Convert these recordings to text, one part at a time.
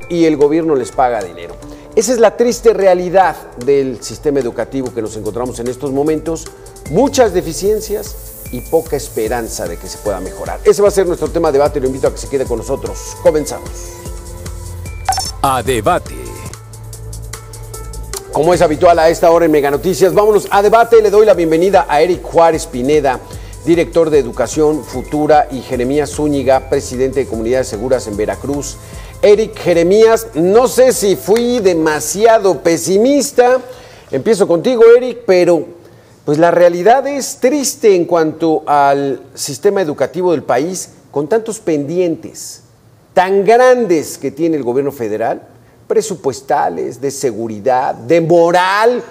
y el gobierno les paga dinero. Esa es la triste realidad del sistema educativo que nos encontramos en estos momentos. Muchas deficiencias y poca esperanza de que se pueda mejorar. Ese va a ser nuestro tema de debate y lo invito a que se quede con nosotros. Comenzamos. A debate. Como es habitual a esta hora en Mega Noticias, vámonos a debate. Le doy la bienvenida a Eric Juárez Pineda, director de Educación Futura, y Jeremías Zúñiga, presidente de Comunidades Seguras en Veracruz. Eric, Jeremías, no sé si fui demasiado pesimista. Empiezo contigo, Eric, pero pues la realidad es triste en cuanto al sistema educativo del país, con tantos pendientes tan grandes que tiene el gobierno federal, presupuestales, de seguridad, de moral,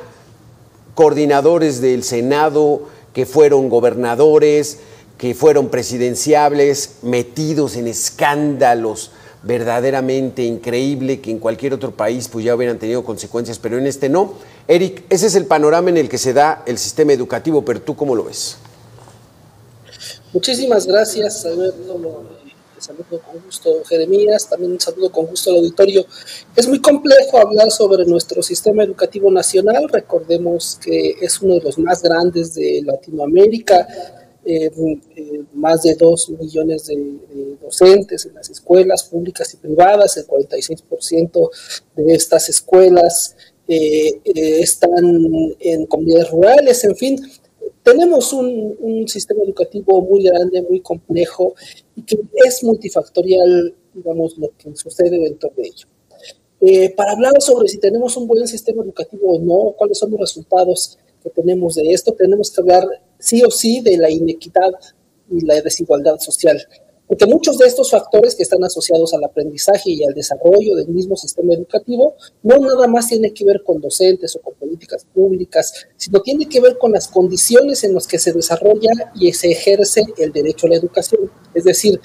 coordinadores del Senado que fueron gobernadores, que fueron presidenciables, metidos en escándalos verdaderamente increíble, que en cualquier otro país pues ya hubieran tenido consecuencias, pero en este no. Eric, ese es el panorama en el que se da el sistema educativo, pero ¿tú cómo lo ves? Muchísimas gracias, Alberto. Saludo con gusto, Jeremías, también un saludo con gusto al auditorio. Es muy complejo hablar sobre nuestro sistema educativo nacional. Recordemos que es uno de los más grandes de Latinoamérica. Más de 2 millones de docentes en las escuelas públicas y privadas. El 46% de estas escuelas están en comunidades rurales. En fin, tenemos un sistema educativo muy grande, muy complejo y que es multifactorial, digamos, lo que sucede dentro de ello. Para hablar sobre si tenemos un buen sistema educativo o no, cuáles son los resultados que tenemos de esto, tenemos que hablar sí o sí de la inequidad y la desigualdad social, porque muchos de estos factores que están asociados al aprendizaje y al desarrollo del mismo sistema educativo no nada más tiene que ver con docentes o con políticas públicas, sino tiene que ver con las condiciones en las que se desarrolla y se ejerce el derecho a la educación. Es decir,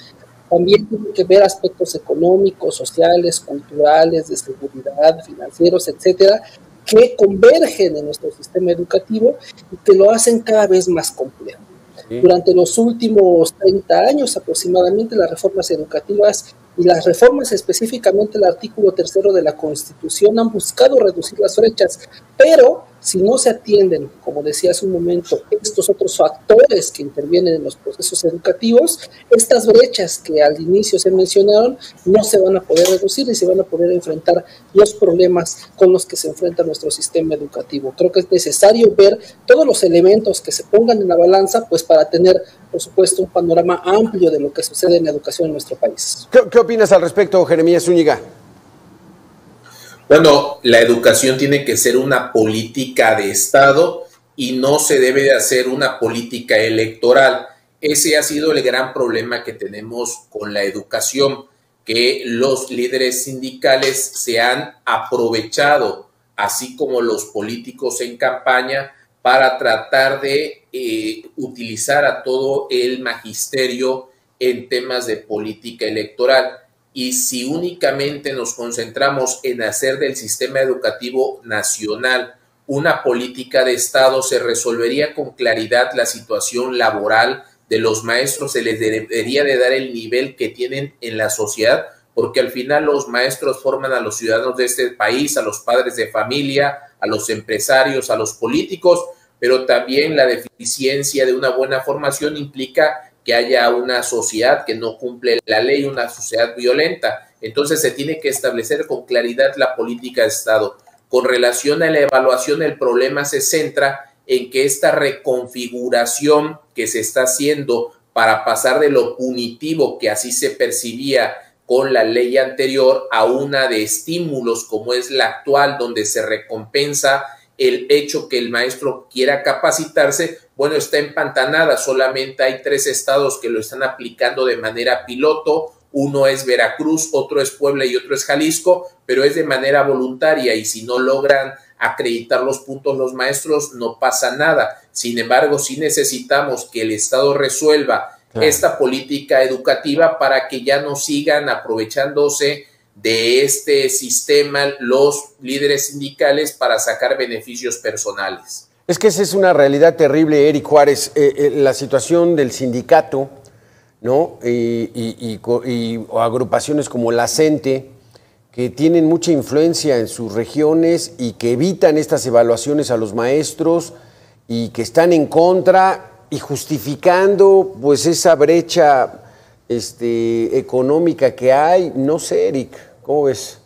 también tiene que ver aspectos económicos, sociales, culturales, de seguridad, financieros, etcétera, que convergen en nuestro sistema educativo y que lo hacen cada vez más complejo. Sí. Durante los últimos 30 años aproximadamente, las reformas educativas y las reformas específicamente el artículo 3º de la Constitución han buscado reducir las brechas, pero si no se atienden, como decía hace un momento, estos otros factores que intervienen en los procesos educativos, estas brechas que al inicio se mencionaron no se van a poder reducir y se van a poder enfrentar los problemas con los que se enfrenta nuestro sistema educativo. Creo que es necesario ver todos los elementos que se pongan en la balanza, pues para tener, por supuesto, un panorama amplio de lo que sucede en la educación en nuestro país. ¿Qué opinas al respecto, Jeremías Zúñiga? Bueno, la educación tiene que ser una política de Estado y no se debe de hacer una política electoral. Ese ha sido el gran problema que tenemos con la educación, que los líderes sindicales se han aprovechado, así como los políticos en campaña, para tratar de utilizar a todo el magisterio en temas de política electoral. Y si únicamente nos concentramos en hacer del sistema educativo nacional una política de Estado, se resolvería con claridad la situación laboral de los maestros, se les debería de dar el nivel que tienen en la sociedad, porque al final los maestros forman a los ciudadanos de este país, a los padres de familia, a los empresarios, a los políticos, pero también la deficiencia de una buena formación implica que haya una sociedad que no cumple la ley, una sociedad violenta. Entonces se tiene que establecer con claridad la política de Estado. Con relación a la evaluación, el problema se centra en que esta reconfiguración que se está haciendo para pasar de lo punitivo, que así se percibía con la ley anterior, a una de estímulos como es la actual, donde se recompensa el hecho que el maestro quiera capacitarse, bueno, está empantanada. Solamente hay 3 estados que lo están aplicando de manera piloto. Uno es Veracruz, otro es Puebla y otro es Jalisco, pero es de manera voluntaria y si no logran acreditar los puntos los maestros, no pasa nada. Sin embargo, sí necesitamos que el Estado resuelva esta política educativa para que ya no sigan aprovechándose de este sistema los líderes sindicales para sacar beneficios personales. Es que esa es una realidad terrible, Eric Juárez, la situación del sindicato, ¿no? Y agrupaciones como la CENTE, que tienen mucha influencia en sus regiones y que evitan estas evaluaciones a los maestros y que están en contra y justificando pues esa brecha económica que hay. No sé, Eric, ¿cómo ves?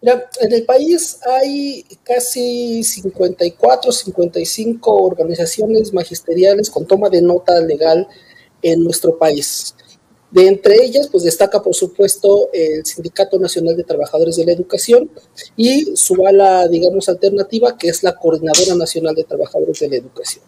Mira, en el país hay casi 54, 55 organizaciones magisteriales con toma de nota legal en nuestro país. De entre ellas, pues destaca, por supuesto, el Sindicato Nacional de Trabajadores de la Educación y su ala, digamos, alternativa, que es la Coordinadora Nacional de Trabajadores de la Educación.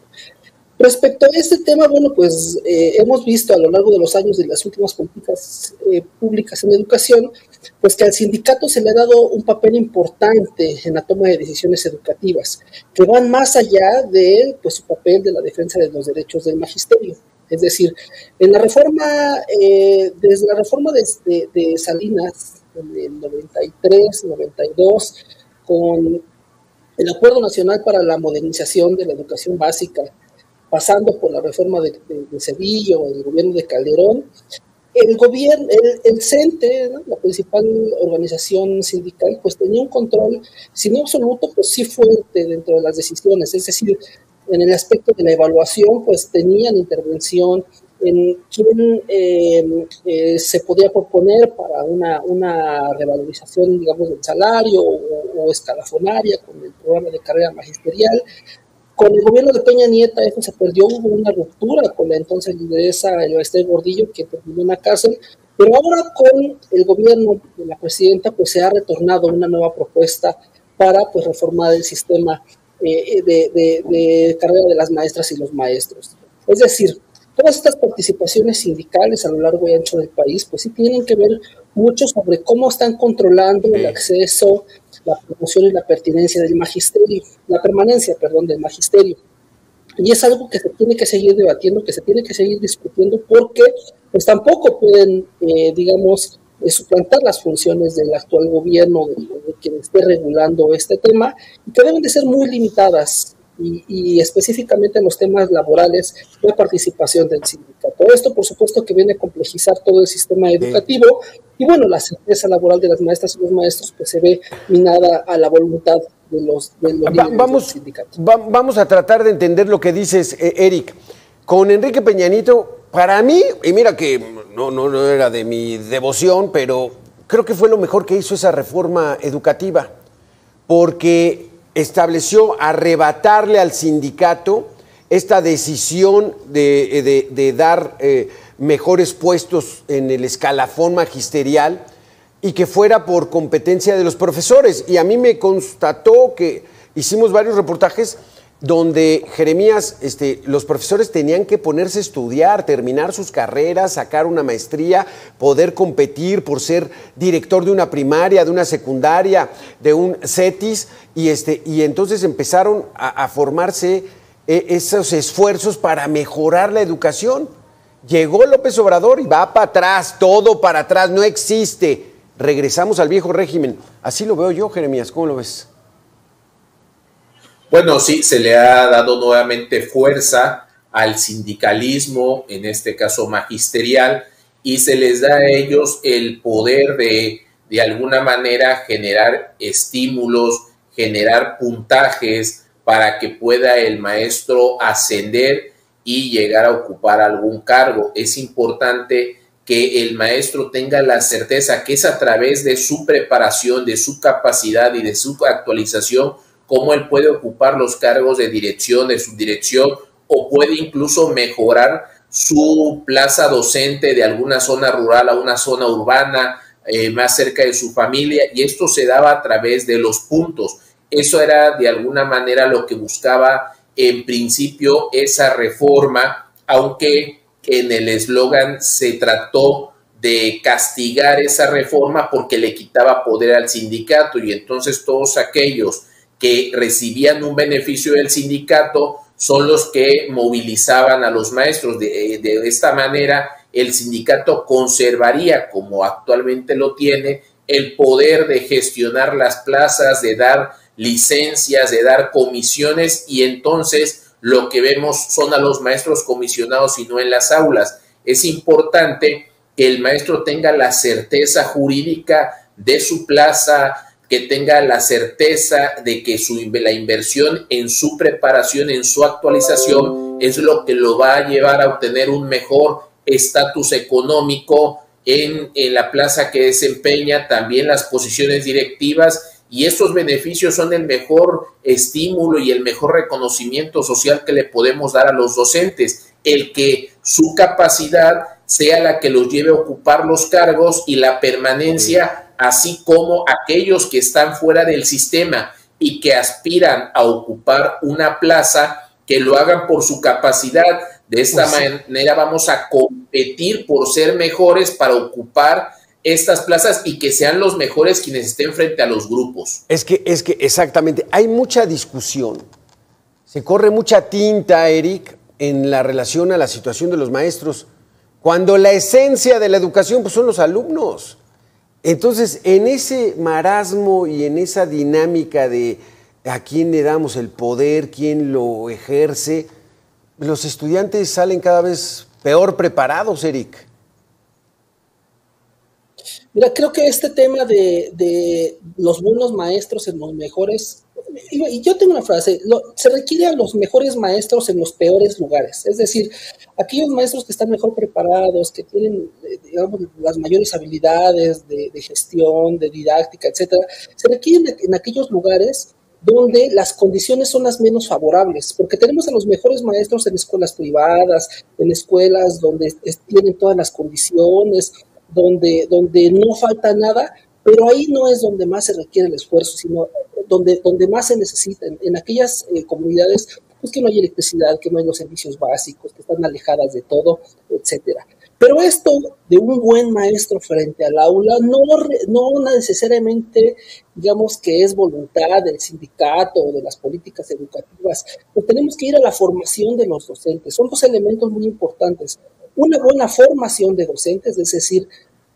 Respecto a este tema, bueno, pues hemos visto a lo largo de los años de las últimas políticas públicas en educación, pues que al sindicato se le ha dado un papel importante en la toma de decisiones educativas, que van más allá de pues, su papel de la defensa de los derechos del magisterio. Es decir, en la reforma, desde la reforma de Salinas, en el 93, 92, con el Acuerdo Nacional para la Modernización de la Educación Básica, pasando por la reforma de Cedillo, el gobierno de Calderón, el gobierno, el CENTE, ¿no?, la principal organización sindical, pues tenía un control, si no absoluto, pues sí fuerte dentro de las decisiones. Es decir, en el aspecto de la evaluación, pues tenían intervención en quién se podía proponer para una revalorización, digamos, del salario o escalafonaria con el programa de carrera magisterial. Con el gobierno de Peña Nieto eso se perdió, hubo una ruptura con la entonces lideresa Esther Gordillo, que terminó en la cárcel, pero ahora con el gobierno de la presidenta pues se ha retornado una nueva propuesta para pues reformar el sistema de carrera de las maestras y los maestros. Es decir, todas estas participaciones sindicales a lo largo y ancho del país pues sí tienen que ver mucho sobre cómo están controlando el acceso, la promoción y la pertinencia del magisterio, la permanencia, perdón, del magisterio. Y es algo que se tiene que seguir debatiendo, que se tiene que seguir discutiendo, porque pues tampoco pueden, digamos, suplantar las funciones del actual gobierno, de quien esté regulando este tema, y que deben de ser muy limitadas, y específicamente en los temas laborales, la participación del sindicato. Esto, por supuesto, que viene a complejizar todo el sistema educativo, y bueno, la certeza laboral de las maestras y los maestros pues se ve minada a la voluntad de los líderes del sindicato. Vamos a tratar de entender lo que dices, Eric. Con Enrique Peña Nieto, para mí, y mira que no era de mi devoción, pero creo que fue lo mejor que hizo esa reforma educativa, porque estableció arrebatarle al sindicato esta decisión de dar mejores puestos en el escalafón magisterial y que fuera por competencia de los profesores. Y a mí me constató que hicimos varios reportajes donde, Jeremías, los profesores tenían que ponerse a estudiar, terminar sus carreras, sacar una maestría, poder competir por ser director de una primaria, de una secundaria, de un CETIS, y entonces empezaron a formarse esos esfuerzos para mejorar la educación. Llegó López Obrador y va para atrás, todo para atrás, no existe. Regresamos al viejo régimen. Así lo veo yo, Jeremías, ¿cómo lo ves? Bueno, sí, se le ha dado nuevamente fuerza al sindicalismo, en este caso magisterial, y se les da a ellos el poder de alguna manera generar estímulos, generar puntajes para que pueda el maestro ascender y llegar a ocupar algún cargo. Es importante que el maestro tenga la certeza que es a través de su preparación, de su capacidad y de su actualización cómo él puede ocupar los cargos de dirección, de subdirección, o puede incluso mejorar su plaza docente de alguna zona rural a una zona urbana, más cerca de su familia, y esto se daba a través de los puntos. Eso era de alguna manera lo que buscaba en principio esa reforma, aunque en el eslogan se trató de castigar esa reforma porque le quitaba poder al sindicato, y entonces todos aquellos que recibían un beneficio del sindicato son los que movilizaban a los maestros. De esta manera, el sindicato conservaría, como actualmente lo tiene, el poder de gestionar las plazas, de dar licencias, de dar comisiones, y entonces lo que vemos son a los maestros comisionados y no en las aulas. Es importante que el maestro tenga la certeza jurídica de su plaza, que tenga la certeza de que la inversión en su preparación, en su actualización, es lo que lo va a llevar a obtener un mejor estatus económico en la plaza que desempeña, también las posiciones directivas, y estos beneficios son el mejor estímulo y el mejor reconocimiento social que le podemos dar a los docentes, el que su capacidad sea la que los lleve a ocupar los cargos y la permanencia, así como aquellos que están fuera del sistema y que aspiran a ocupar una plaza, que lo hagan por su capacidad. De esta manera vamos a competir por ser mejores para ocupar estas plazas y que sean los mejores quienes estén frente a los grupos. Es que exactamente, hay mucha discusión, se corre mucha tinta, Eric, en la relación a la situación de los maestros, cuando la esencia de la educación pues, son los alumnos. Entonces, en ese marasmo y en esa dinámica de a quién le damos el poder, quién lo ejerce, los estudiantes salen cada vez peor preparados, Eric. Mira, creo que este tema de los buenos maestros en los mejores, y yo tengo una frase, se requiere a los mejores maestros en los peores lugares, es decir, aquellos maestros que están mejor preparados, que tienen, digamos, las mayores habilidades de gestión, de didáctica, etcétera, se requieren en aquellos lugares donde las condiciones son las menos favorables, porque tenemos a los mejores maestros en escuelas privadas, en escuelas donde tienen todas las condiciones, donde no falta nada, pero ahí no es donde más se requiere el esfuerzo, sino donde más se necesita, en aquellas comunidades pues que no hay electricidad, que no hay los servicios básicos, que están alejadas de todo, etcétera. Pero esto de un buen maestro frente al aula no necesariamente, digamos, que es voluntad del sindicato o de las políticas educativas, pues tenemos que ir a la formación de los docentes. Son dos elementos muy importantes. Una buena formación de docentes, es decir,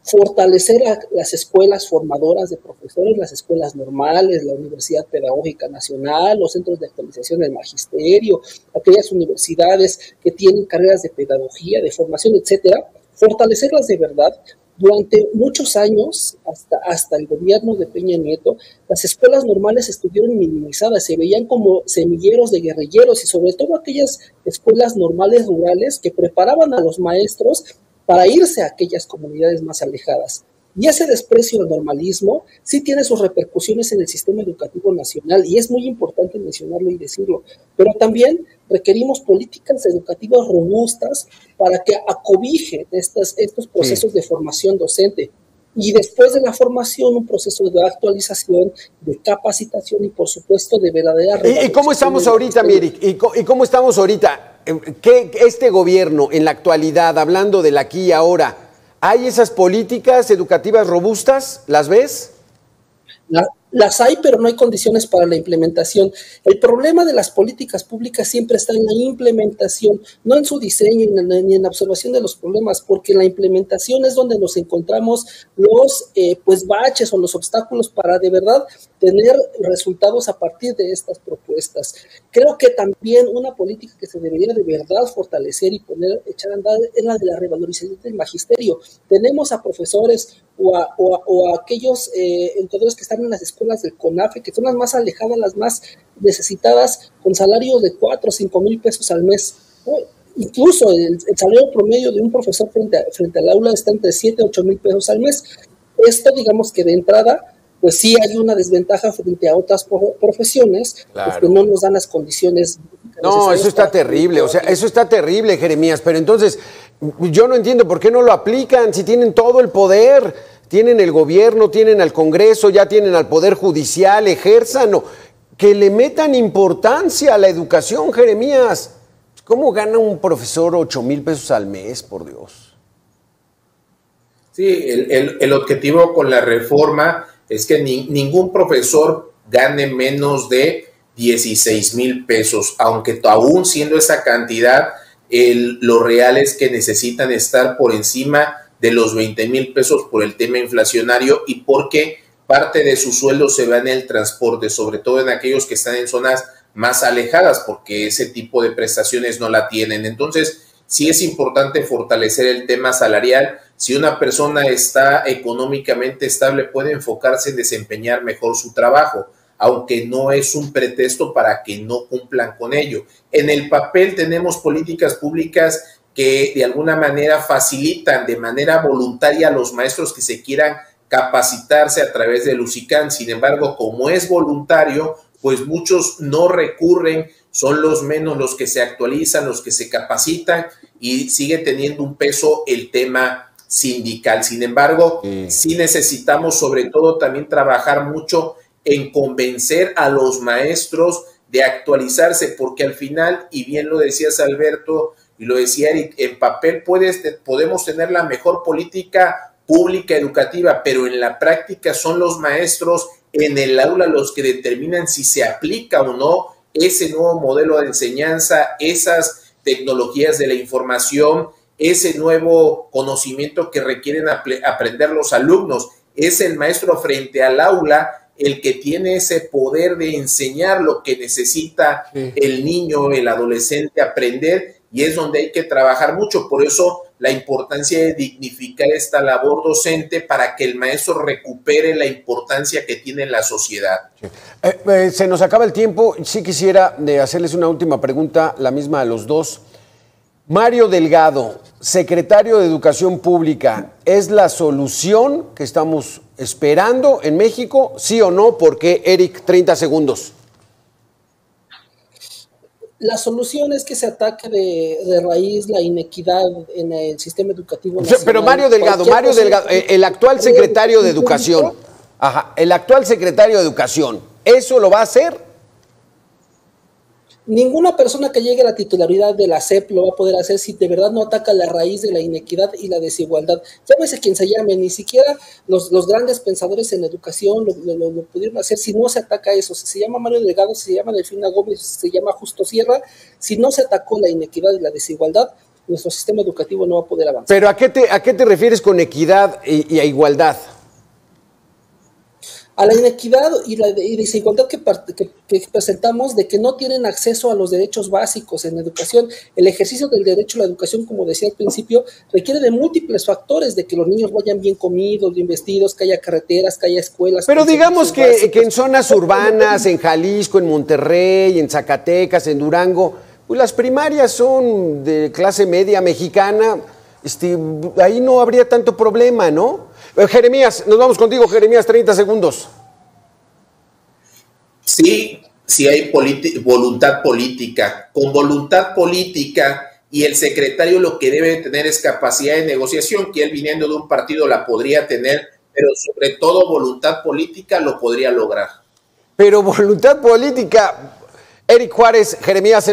fortalecer a las escuelas formadoras de profesores, las escuelas normales, la Universidad Pedagógica Nacional, los centros de actualización del magisterio, aquellas universidades que tienen carreras de pedagogía, de formación, etcétera, fortalecerlas de verdad. Durante muchos años, hasta el gobierno de Peña Nieto, las escuelas normales estuvieron minimizadas, se veían como semilleros de guerrilleros y sobre todo aquellas escuelas normales rurales que preparaban a los maestros para irse a aquellas comunidades más alejadas. Y ese desprecio al normalismo sí tiene sus repercusiones en el sistema educativo nacional y es muy importante mencionarlo y decirlo, pero también requerimos políticas educativas robustas para que acobijen estos procesos de formación docente. Y después de la formación, un proceso de actualización, de capacitación y, por supuesto, de verdadera ¿Y cómo estamos ahorita, Eric? ¿Y cómo estamos ahorita? ¿Qué este gobierno, en la actualidad, hablando del aquí y ahora, hay esas políticas educativas robustas? ¿Las ves? Las hay, pero no hay condiciones para la implementación. El problema de las políticas públicas siempre está en la implementación, no en su diseño ni en la observación de los problemas, porque en la implementación es donde nos encontramos los baches o los obstáculos para de verdad tener resultados a partir de estas propuestas. Creo que también una política que se debería de verdad fortalecer y echar a andar es la de la revalorización del magisterio. Tenemos a profesores o a aquellos educadores que están en las escuelas del CONAFE, que son las más alejadas, las más necesitadas, con salarios de 4 o 5 mil pesos al mes. Incluso el salario promedio de un profesor frente al aula está entre 7 a 8 mil pesos al mes. Esto, digamos que de entrada, pues sí hay una desventaja frente a otras profesiones, claro, pues que no nos dan las condiciones. No, eso está terrible, o sea, eso está terrible, Jeremías, pero entonces yo no entiendo por qué no lo aplican si tienen todo el poder, tienen el gobierno, tienen al Congreso, ya tienen al Poder Judicial, ejerzanlo, que le metan importancia a la educación, Jeremías. ¿Cómo gana un profesor 8 mil pesos al mes, por Dios? Sí, el objetivo con la reforma es que ningún profesor gane menos de 16 mil pesos, aunque aún siendo esa cantidad, lo real es que necesitan estar por encima de los 20 mil pesos por el tema inflacionario y porque parte de su sueldo se va en el transporte, sobre todo en aquellos que están en zonas más alejadas, porque ese tipo de prestaciones no la tienen. Entonces, sí es importante fortalecer el tema salarial. Si una persona está económicamente estable, puede enfocarse en desempeñar mejor su trabajo, aunque no es un pretexto para que no cumplan con ello. En el papel tenemos políticas públicas que de alguna manera facilitan de manera voluntaria a los maestros que se quieran capacitarse a través del UCICAN. Sin embargo, como es voluntario, pues muchos no recurren, son los menos los que se actualizan, los que se capacitan, y sigue teniendo un peso el tema sindical. Sin embargo, sí necesitamos sobre todo también trabajar mucho en convencer a los maestros de actualizarse, porque al final, y bien lo decías Alberto, y lo decía Eric, en papel podemos tener la mejor política pública educativa, pero en la práctica son los maestros en el aula los que determinan si se aplica o no ese nuevo modelo de enseñanza, esas tecnologías de la información, ese nuevo conocimiento que requieren aprender los alumnos. Es el maestro frente al aula el que tiene ese poder de enseñar lo que necesita el niño, el adolescente aprender, y es donde hay que trabajar mucho. Por eso la importancia de dignificar esta labor docente para que el maestro recupere la importancia que tiene en la sociedad. Se nos acaba el tiempo. Sí quisiera hacerles una última pregunta, la misma a los dos. Mario Delgado, secretario de Educación Pública, ¿es la solución que estamos esperando en México? ¿Sí o no? ¿Por qué, Eric? 30 segundos. La solución es que se ataque de raíz la inequidad en el sistema educativo nacional. Pero Mario Delgado, el actual secretario de Educación, el actual secretario de Educación, ¿eso lo va a hacer? Ninguna persona que llegue a la titularidad de la SEP lo va a poder hacer si de verdad no ataca la raíz de la inequidad y la desigualdad. Llámese quien se llame, ni siquiera los grandes pensadores en educación lo pudieron hacer si no se ataca eso. Si se llama Mario Delgado, si se llama Delfina Gómez, si se llama Justo Sierra, si no se atacó la inequidad y la desigualdad, nuestro sistema educativo no va a poder avanzar. ¿Pero a qué te refieres con equidad y a igualdad? A la inequidad y la desigualdad que presentamos de que no tienen acceso a los derechos básicos en educación. El ejercicio del derecho a la educación, como decía al principio, requiere de múltiples factores, de que los niños vayan bien comidos, bien vestidos, que haya carreteras, que haya escuelas. Pero digamos que en zonas urbanas, en Jalisco, en Monterrey, en Zacatecas, en Durango, pues las primarias son de clase media mexicana, ahí no habría tanto problema, ¿no? Jeremías, nos vamos contigo, Jeremías, 30 segundos. Sí, sí hay voluntad política. Con voluntad política, y el secretario lo que debe tener es capacidad de negociación, que él viniendo de un partido la podría tener, pero sobre todo voluntad política lo podría lograr. Pero voluntad política, Eric Juárez, Jeremías, se nos